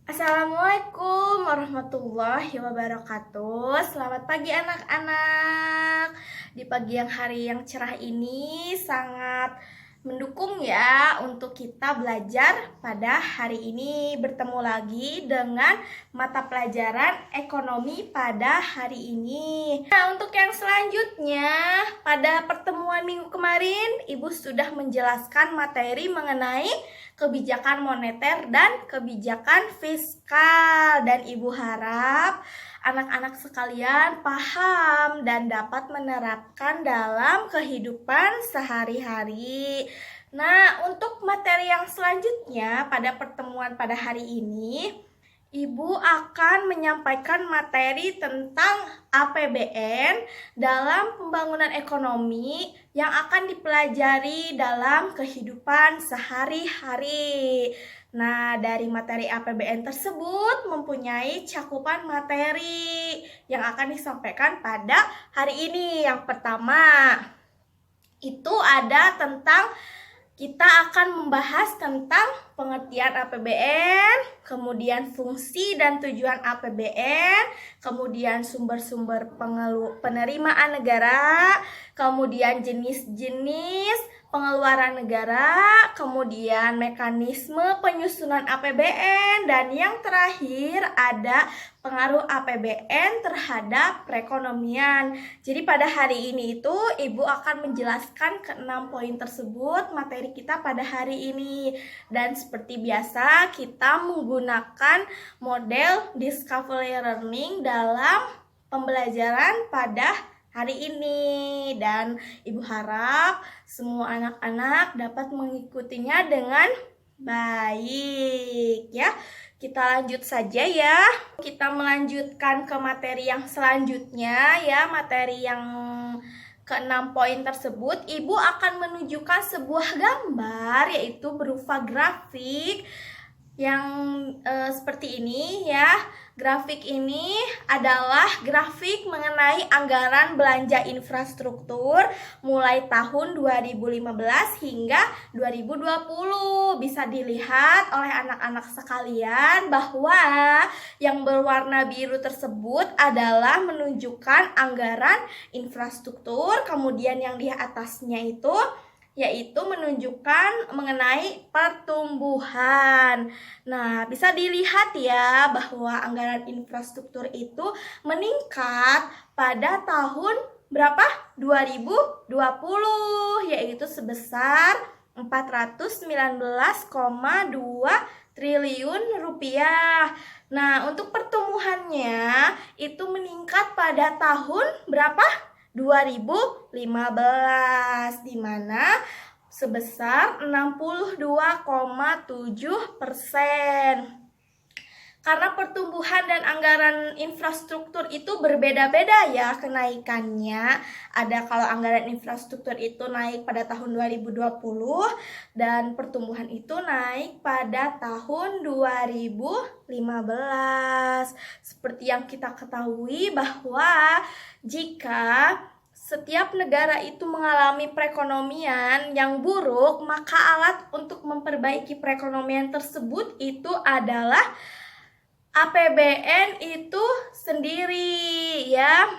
Assalamualaikum warahmatullahi wabarakatuh. Selamat pagi anak-anak. Di pagi yang hari yang cerah ini sangat mendukung ya untuk kita belajar pada hari ini. Bertemu lagi dengan mata pelajaran ekonomi pada hari ini. Nah, untuk yang selanjutnya, pada pertemuan minggu kemarin Ibu sudah menjelaskan materi mengenai kebijakan moneter dan kebijakan fiskal, dan Ibu harap anak-anak sekalian paham dan dapat menerapkan dalam kehidupan sehari-hari. Nah, untuk materi yang selanjutnya pada pertemuan pada hari ini, Ibu akan menyampaikan materi tentang APBN dalam pembangunan ekonomi yang akan dipelajari dalam kehidupan sehari-hari. Nah, dari materi APBN tersebut mempunyai cakupan materi yang akan disampaikan pada hari ini. Yang pertama, itu ada tentang kita akan membahas tentang pengertian APBN, kemudian fungsi dan tujuan APBN, kemudian sumber-sumber penerimaan negara, kemudian jenis-jenis pengeluaran negara, kemudian mekanisme penyusunan APBN, dan yang terakhir ada pengaruh APBN terhadap perekonomian. Jadi pada hari ini itu Ibu akan menjelaskan ke-6 poin tersebut materi kita pada hari ini. Dan seperti biasa kita menggunakan model Discovery Learning dalam pembelajaran pada hari ini, dan Ibu harap semua anak-anak dapat mengikutinya dengan baik ya. Kita lanjut saja ya. Kita melanjutkan ke materi yang selanjutnya ya. Materi yang ke-6 poin tersebut, Ibu akan menunjukkan sebuah gambar yaitu berupa grafik yang seperti ini ya. Grafik ini adalah grafik mengenai anggaran belanja infrastruktur mulai tahun 2015 hingga 2020. Bisa dilihat oleh anak-anak sekalian bahwa yang berwarna biru tersebut adalah menunjukkan anggaran infrastruktur, kemudian yang di atasnya itu yaitu menunjukkan mengenai pertumbuhan. Nah, bisa dilihat ya bahwa anggaran infrastruktur itu meningkat pada tahun berapa? 2020, yaitu sebesar 419,2 triliun rupiah. Nah, untuk pertumbuhannya itu meningkat pada tahun berapa? 2015, di mana sebesar 62,7%. Karena pertumbuhan dan anggaran infrastruktur itu berbeda-beda ya kenaikannya. Ada kalau anggaran infrastruktur itu naik pada tahun 2020 dan pertumbuhan itu naik pada tahun 2015. Seperti yang kita ketahui bahwa jika setiap negara itu mengalami perekonomian yang buruk, maka alat untuk memperbaiki perekonomian tersebut itu adalah APBN itu sendiri ya.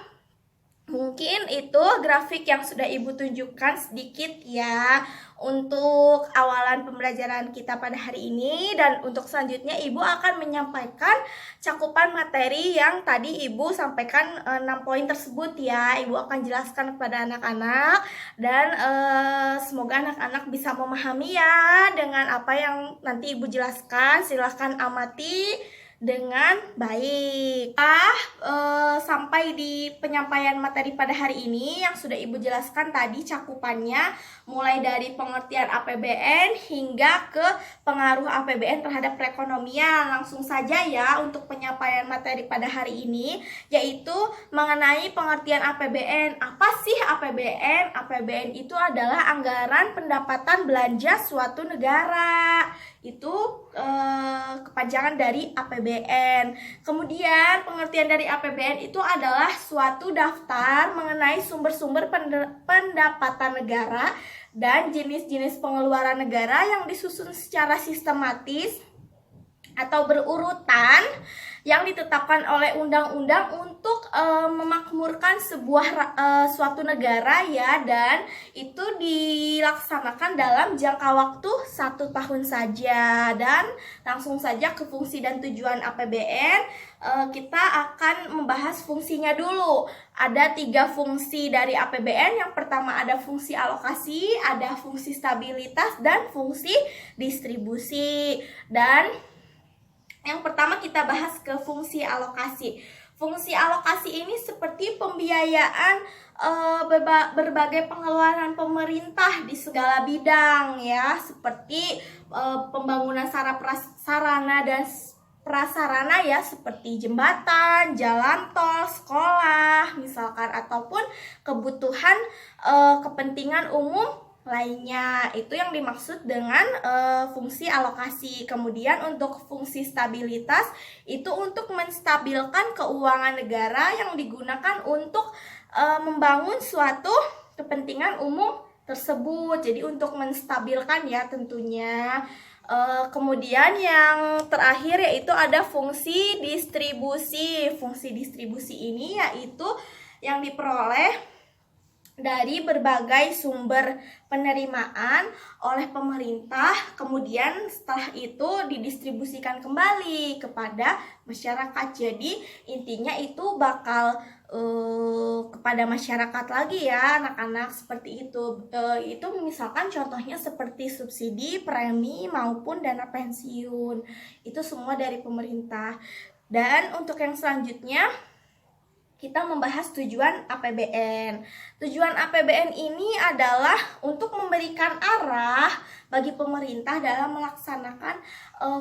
Mungkin itu grafik yang sudah Ibu tunjukkan sedikit ya untuk awalan pembelajaran kita pada hari ini, dan untuk selanjutnya Ibu akan menyampaikan cakupan materi yang tadi Ibu sampaikan 6 poin tersebut ya. Ibu akan jelaskan kepada anak-anak dan semoga anak-anak bisa memahami ya dengan apa yang nanti Ibu jelaskan. Silahkan amati dengan baik. Sampai di penyampaian materi pada hari ini yang sudah Ibu jelaskan tadi cakupannya mulai dari pengertian APBN hingga ke pengaruh APBN terhadap perekonomian. Langsung saja ya untuk penyampaian materi pada hari ini, yaitu mengenai pengertian APBN. Apa sih APBN? APBN itu adalah anggaran pendapatan belanja suatu negara. Itu kepanjangan dari APBN. Kemudian pengertian dari APBN itu adalah suatu daftar mengenai sumber-sumber pendapatan negara dan jenis-jenis pengeluaran negara yang disusun secara sistematis atau berurutan yang ditetapkan oleh undang-undang untuk memakmurkan suatu negara ya, dan itu dilaksanakan dalam jangka waktu 1 tahun saja. Dan langsung saja ke fungsi dan tujuan APBN. Kita akan membahas fungsinya dulu. Ada 3 fungsi dari APBN. Yang pertama ada fungsi alokasi, ada fungsi stabilitas, dan fungsi distribusi. Dan yang pertama kita bahas ke fungsi alokasi. Fungsi alokasi ini seperti pembiayaan berbagai pengeluaran pemerintah di segala bidang ya, seperti pembangunan sarana dan prasarana ya, seperti jembatan, jalan tol, sekolah misalkan, ataupun kebutuhan kepentingan umum lainnya. Itu yang dimaksud dengan fungsi alokasi. Kemudian untuk fungsi stabilitas itu untuk menstabilkan keuangan negara yang digunakan untuk membangun suatu kepentingan umum tersebut. Jadi untuk menstabilkan ya tentunya. Kemudian yang terakhir yaitu ada fungsi distribusi. Fungsi distribusi ini yaitu yang diperoleh dari berbagai sumber penerimaan oleh pemerintah, kemudian setelah itu didistribusikan kembali kepada masyarakat. Jadi intinya itu bakal kepada masyarakat lagi ya anak-anak, seperti itu. Itu misalkan contohnya seperti subsidi, premi, maupun dana pensiun. Itu semua dari pemerintah. Dan untuk yang selanjutnya kita membahas tujuan APBN. Tujuan APBN ini adalah untuk memberikan arah bagi pemerintah dalam melaksanakan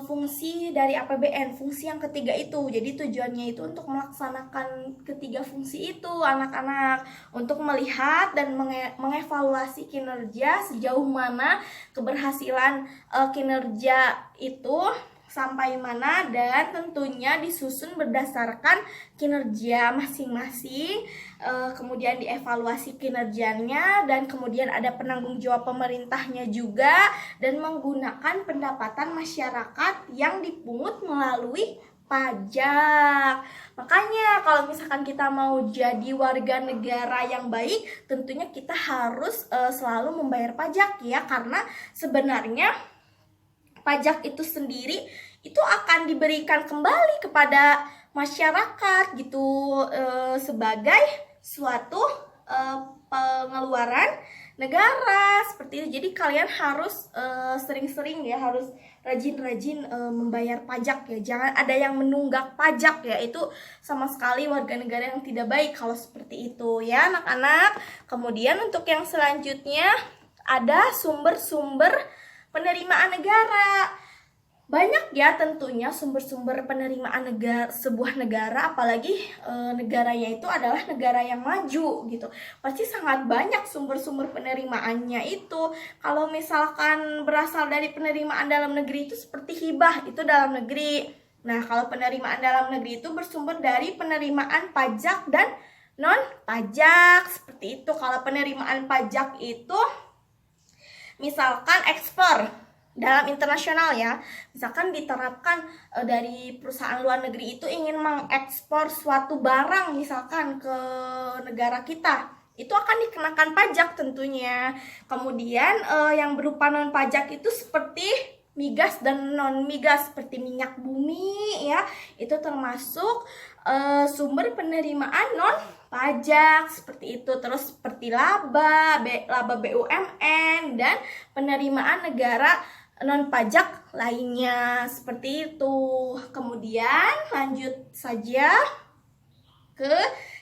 fungsi dari APBN, fungsi yang ketiga itu. Jadi tujuannya itu untuk melaksanakan ketiga fungsi itu anak-anak, untuk melihat dan mengevaluasi kinerja sejauh mana keberhasilan kinerja itu sampai mana, dan tentunya disusun berdasarkan kinerja masing-masing, kemudian dievaluasi kinerjanya, dan kemudian ada penanggung jawab pemerintahnya juga, dan menggunakan pendapatan masyarakat yang dipungut melalui pajak. Makanya kalau misalkan kita mau jadi warga negara yang baik, tentunya kita harus selalu membayar pajak ya, karena sebenarnya pajak itu sendiri itu akan diberikan kembali kepada masyarakat gitu, sebagai suatu pengeluaran negara seperti itu. Jadi kalian harus sering-sering ya, harus rajin-rajin membayar pajak ya. Jangan ada yang menunggak pajak ya, itu sama sekali warga negara yang tidak baik kalau seperti itu ya anak-anak. Kemudian untuk yang selanjutnya ada sumber-sumber penerimaan negara. Banyak ya tentunya sumber-sumber penerimaan sebuah negara, apalagi negaranya itu adalah negara yang maju gitu. Pasti sangat banyak sumber-sumber penerimaannya itu. Kalau misalkan berasal dari penerimaan dalam negeri itu seperti hibah, itu dalam negeri. Nah, kalau penerimaan dalam negeri itu bersumber dari penerimaan pajak dan non pajak, seperti itu. Kalau penerimaan pajak itu misalkan ekspor dalam internasional ya, misalkan diterapkan dari perusahaan luar negeri itu ingin mengekspor suatu barang misalkan ke negara kita, itu akan dikenakan pajak tentunya. Kemudian yang berupa non pajak itu seperti migas dan non migas, seperti minyak bumi ya, itu termasuk sumber penerimaan non pajak seperti itu. Terus seperti laba BUMN dan penerimaan negara non pajak lainnya seperti itu. Kemudian lanjut saja ke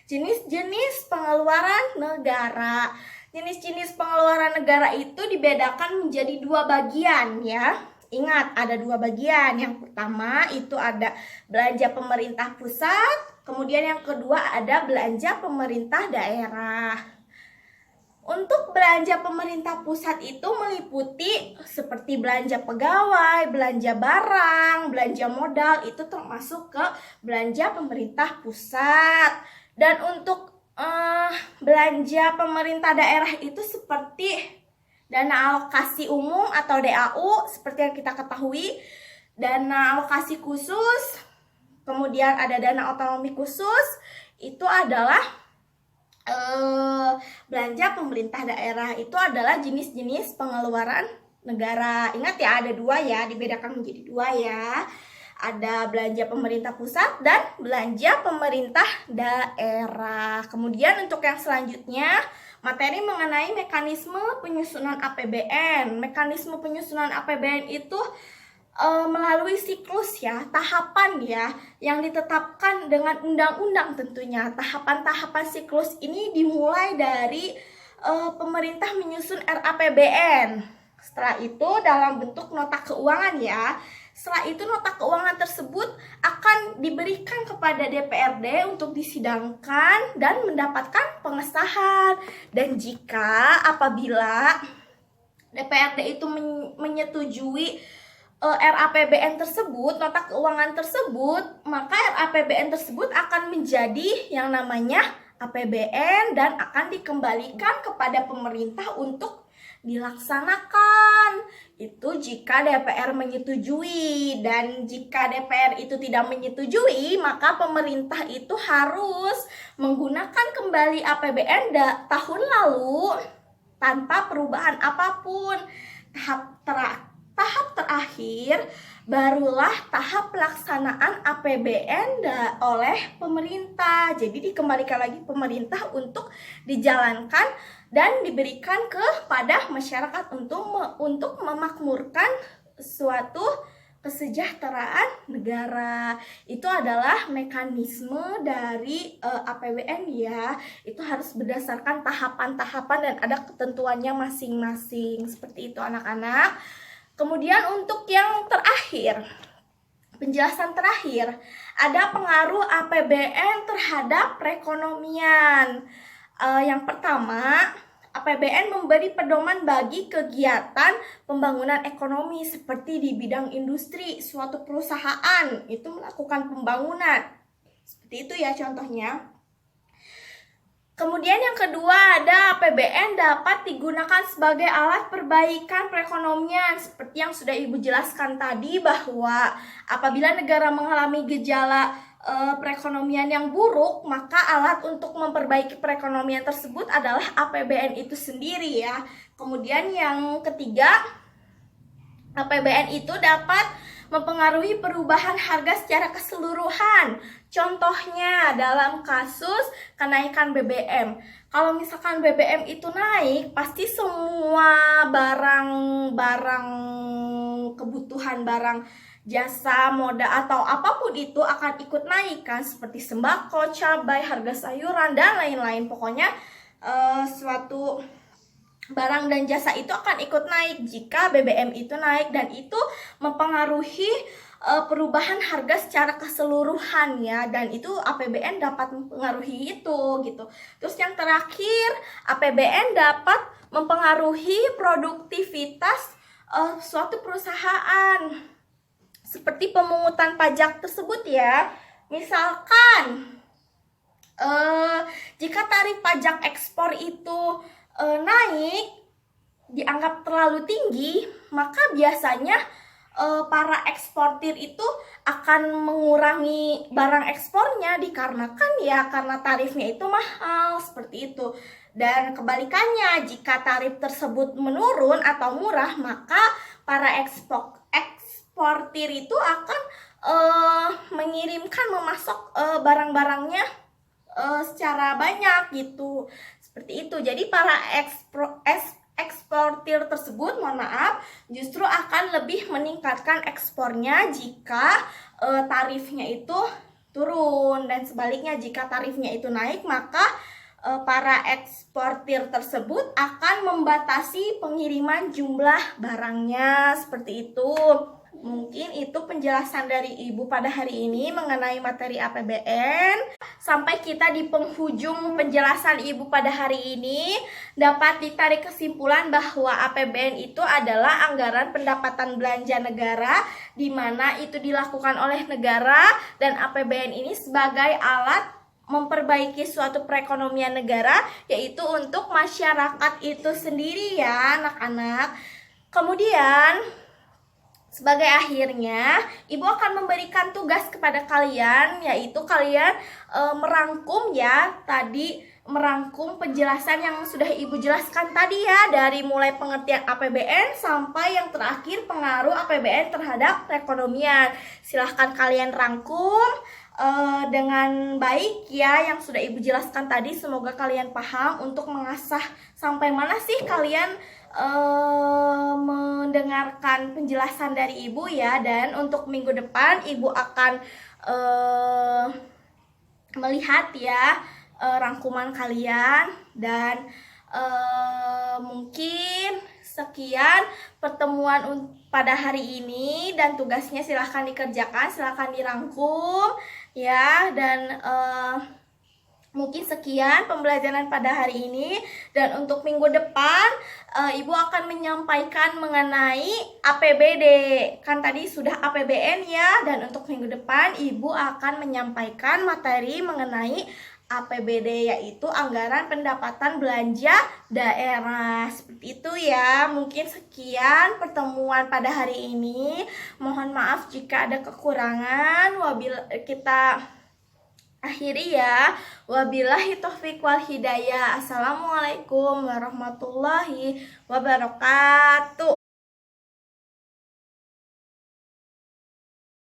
jenis-jenis pengeluaran negara. Jenis-jenis pengeluaran negara itu dibedakan menjadi 2 bagian ya. Ingat, ada 2 bagian. Yang pertama itu ada belanja pemerintah pusat, kemudian yang kedua ada belanja pemerintah daerah. Untuk belanja pemerintah pusat itu meliputi seperti belanja pegawai, belanja barang, belanja modal, itu termasuk ke belanja pemerintah pusat. Dan untuk belanja pemerintah daerah itu seperti dana alokasi umum atau DAU, seperti yang kita ketahui. dana alokasi khusus, kemudian ada dana otonomi khusus, itu adalah belanja pemerintah daerah. Itu adalah jenis-jenis pengeluaran negara. Ingat ya, ada dua ya, dibedakan menjadi dua ya. Ada belanja pemerintah pusat dan belanja pemerintah daerah. Kemudian untuk yang selanjutnya, materi mengenai mekanisme penyusunan APBN. Mekanisme penyusunan APBN itu melalui siklus ya, tahapan ya, yang ditetapkan dengan undang-undang tentunya. Tahapan-tahapan siklus ini dimulai dari pemerintah menyusun RAPBN. Setelah itu dalam bentuk nota keuangan ya. Setelah itu nota keuangan tersebut akan diberikan kepada DPRD untuk disidangkan dan mendapatkan pengesahan. Dan jika apabila DPRD itu menyetujui RAPBN tersebut, nota keuangan tersebut, maka RAPBN tersebut akan menjadi yang namanya APBN dan akan dikembalikan kepada pemerintah untuk dilaksanakan. Itu jika DPR menyetujui, dan jika DPR itu tidak menyetujui, maka pemerintah itu harus menggunakan kembali APBN tahun lalu tanpa perubahan apapun. Tahap terakhir barulah tahap pelaksanaan APBN oleh pemerintah. Jadi dikembalikan lagi pemerintah untuk dijalankan dan diberikan kepada masyarakat untuk memakmurkan suatu kesejahteraan negara. Itu adalah mekanisme dari APBN ya. Itu harus berdasarkan tahapan-tahapan dan ada ketentuannya masing-masing. Seperti itu anak-anak. Kemudian untuk yang terakhir, penjelasan terakhir, ada pengaruh APBN terhadap perekonomian. Yang pertama, APBN memberi pedoman bagi kegiatan pembangunan ekonomi seperti di bidang industri. Suatu perusahaan itu melakukan pembangunan. Seperti itu ya contohnya. Kemudian yang kedua, ada APBN dapat digunakan sebagai alat perbaikan perekonomian. Seperti yang sudah Ibu jelaskan tadi, bahwa apabila negara mengalami gejala perekonomian yang buruk, maka alat untuk memperbaiki perekonomian tersebut adalah APBN itu sendiri ya. Kemudian yang ketiga, APBN itu dapat mempengaruhi perubahan harga secara keseluruhan. Contohnya dalam kasus kenaikan BBM. Kalau misalkan BBM itu naik, pasti semua barang-barang kebutuhan, barang jasa, moda atau apapun itu akan ikut naik kan, seperti sembako, cabai, harga sayuran dan lain-lain. Pokoknya suatu barang dan jasa itu akan ikut naik jika BBM itu naik, dan itu mempengaruhi perubahan harga secara keseluruhan ya, dan itu APBN dapat mempengaruhi itu gitu. Terus yang terakhir, APBN dapat mempengaruhi produktivitas suatu perusahaan seperti pemungutan pajak tersebut ya. Misalkan jika tarif pajak ekspor itu naik, dianggap terlalu tinggi, maka biasanya para eksportir itu akan mengurangi barang ekspornya dikarenakan ya karena tarifnya itu mahal, seperti itu. Dan kebalikannya, jika tarif tersebut menurun atau murah, maka para eksportir itu akan mengirimkan, memasok barang-barangnya secara banyak gitu. Seperti itu. Jadi para eksportir tersebut, mohon maaf, justru akan lebih meningkatkan ekspornya jika tarifnya itu turun, dan sebaliknya jika tarifnya itu naik, maka para eksportir tersebut akan membatasi pengiriman jumlah barangnya. Seperti itu. Mungkin itu penjelasan dari Ibu pada hari ini mengenai materi APBN. Sampai kita di penghujung penjelasan Ibu pada hari ini, dapat ditarik kesimpulan bahwa APBN itu adalah anggaran pendapatan belanja negara, di mana itu dilakukan oleh negara, dan APBN ini sebagai alat memperbaiki suatu perekonomian negara, yaitu untuk masyarakat itu sendiri ya anak-anak. Kemudian Sebagai akhirnya, Ibu akan memberikan tugas kepada kalian, yaitu kalian merangkum ya, tadi merangkum penjelasan yang sudah Ibu jelaskan tadi ya, dari mulai pengertian APBN sampai yang terakhir pengaruh APBN terhadap perekonomian. Silahkan kalian rangkum dengan baik ya yang sudah Ibu jelaskan tadi. Semoga kalian paham. Untuk mengasah sampai mana sih kalian mendengarkan penjelasan dari Ibu ya. Dan untuk minggu depan Ibu akan melihat ya rangkuman kalian. Dan mungkin sekian pertemuan pada hari ini, dan tugasnya silahkan dikerjakan, silahkan dirangkum ya. Dan mungkin sekian pembelajaran pada hari ini. Dan untuk minggu depan Ibu akan menyampaikan mengenai APBD. Kan tadi sudah APBN ya. Dan untuk minggu depan Ibu akan menyampaikan materi mengenai APBD, yaitu anggaran pendapatan belanja daerah. Seperti itu ya. Mungkin sekian pertemuan pada hari ini. Mohon maaf jika ada kekurangan. Kita akhiri ya. Wabillahi taufiq wal hidayah. Assalamualaikum warahmatullahi wabarakatuh.